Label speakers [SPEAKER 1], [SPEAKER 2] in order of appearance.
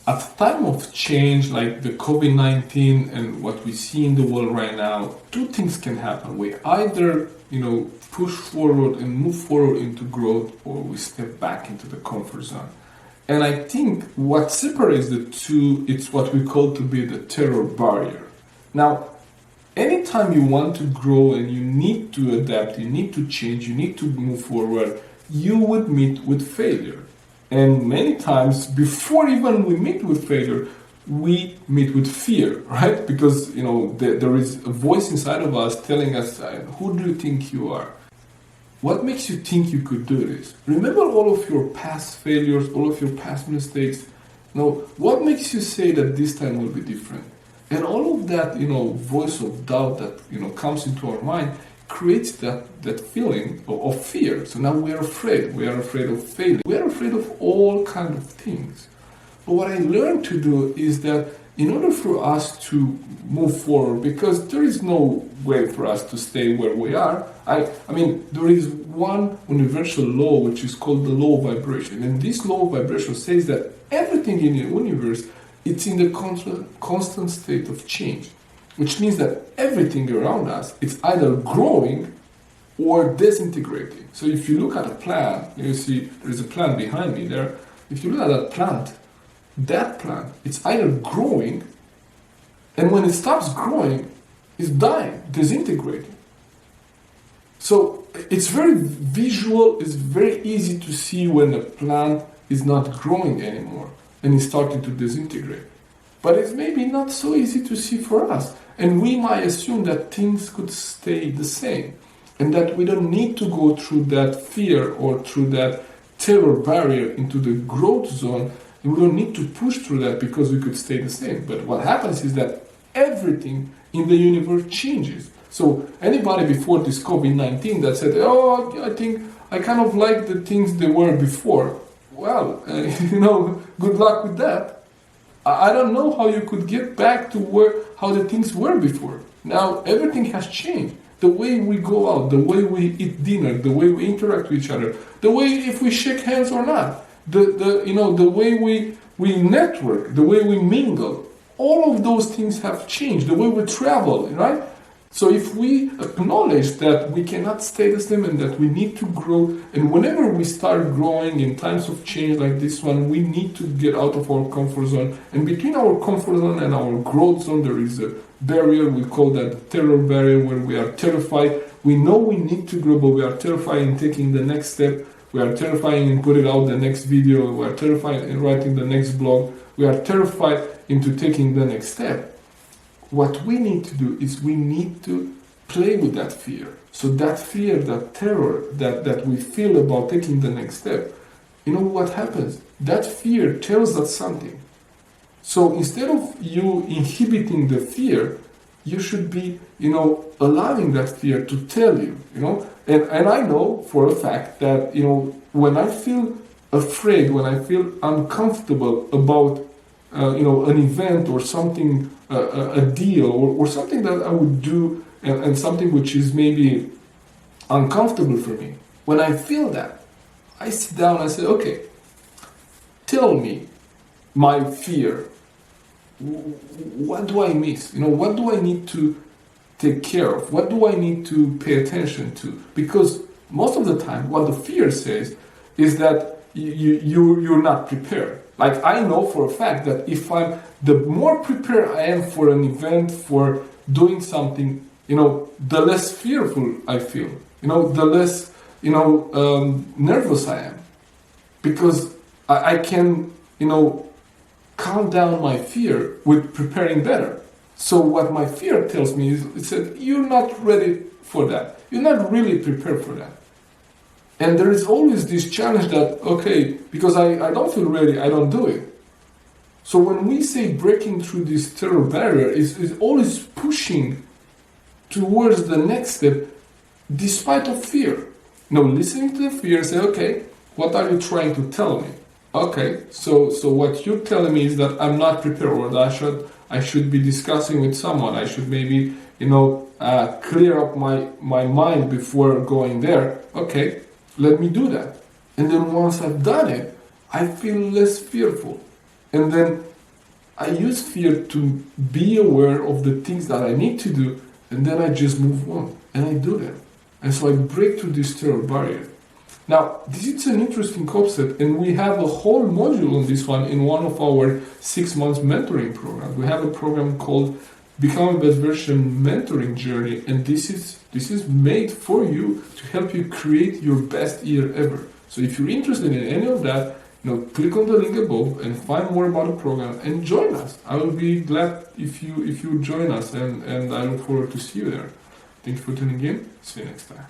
[SPEAKER 1] at a time of change like the COVID-19 and what we see in the world right now, two things can happen. We either, push forward and move forward into growth, or we step back into the comfort zone. And I think what separates the two, it's what we call to be the terror barrier. Now, anytime you want to grow and you need to adapt, you need to change, you need to move forward, you would meet with failure. And many times, before even we meet with failure, we meet with fear, right? Because, there is a voice inside of us telling us, who do you think you are? What makes you think you could do this? Remember all of your past failures, all of your past mistakes. What makes you say that this time will be different? And all of that, voice of doubt that, comes into our mind creates that feeling of fear. So now we are afraid. We are afraid of failing. We are afraid of all kinds of things. But what I learned to do is that in order for us to move forward, because there is no way for us to stay where we are, there is one universal law which is called the law of vibration. And this law of vibration says that everything in the universe, it's in the constant state of change, which means that everything around us is either growing or disintegrating. So if you look at a plant, you see there's a plant behind me there. If you look at that plant, it's either growing, and when it stops growing, it's dying, disintegrating. So it's very visual, it's very easy to see when a plant is not growing anymore and is starting to disintegrate. But it's maybe not so easy to see for us. And we might assume that things could stay the same and that we don't need to go through that fear or through that terror barrier into the growth zone. And we don't need to push through that because we could stay the same. But what happens is that everything in the universe changes. So anybody before this COVID-19 that said, I think I kind of like the things they were before. Well, good luck with that. I don't know how you could get back to how the things were before. Now everything has changed. The way we go out, the way we eat dinner, the way we interact with each other, the way if we shake hands or not, the way we network, the way we mingle, all of those things have changed. The way we travel, right? So if we acknowledge that we cannot stay the same and that we need to grow, and whenever we start growing in times of change like this one, we need to get out of our comfort zone. And between our comfort zone and our growth zone, there is a barrier. We call that the terror barrier, where we are terrified. We know we need to grow, but we are terrified in taking the next step. We are terrified in putting out the next video. We are terrified in writing the next blog. We are terrified into taking the next step. What we need to do is we need to play with that fear. So that fear, that terror that we feel about taking the next step, what happens? That fear tells us something. So instead of you inhibiting the fear, you should be, allowing that fear to tell you, And I know for a fact that, when I feel afraid, when I feel uncomfortable about, an event or something, a deal or something that I would do and something which is maybe uncomfortable for me, when I feel that, I sit down and I say, okay, tell me my fear. What do I miss? What do I need to take care of? What do I need to pay attention to? Because most of the time, what the fear says is that you're not prepared. Like I know for a fact that the more prepared I am for an event, for doing something, the less fearful I feel. The less, nervous I am, because I can, calm down my fear with preparing better. So what my fear tells me is, it said, you're not ready for that. You're not really prepared for that. And there is always this challenge that, okay, because I don't feel ready, I don't do it. So when we say breaking through this terror barrier, is always pushing towards the next step, despite of fear. Listening to the fear and say, okay, what are you trying to tell me? Okay, so what you're telling me is that I'm not prepared, or that I should be discussing with someone. I should maybe, clear up my mind before going there. Okay, let me do that. And then once I've done it, I feel less fearful. And then I use fear to be aware of the things that I need to do, and then I just move on and I do them. And so I break through this terror barrier. Now, this is an interesting concept, and we have a whole module on this one in one of our 6 months mentoring programs. We have a program called Become a Best Version Mentoring Journey, and this is made for you to help you create your best year ever. So if you're interested in any of that, click on the link above and find more about the program and join us. I will be glad if you join us, and I look forward to see you there. Thank you for tuning in. See you next time.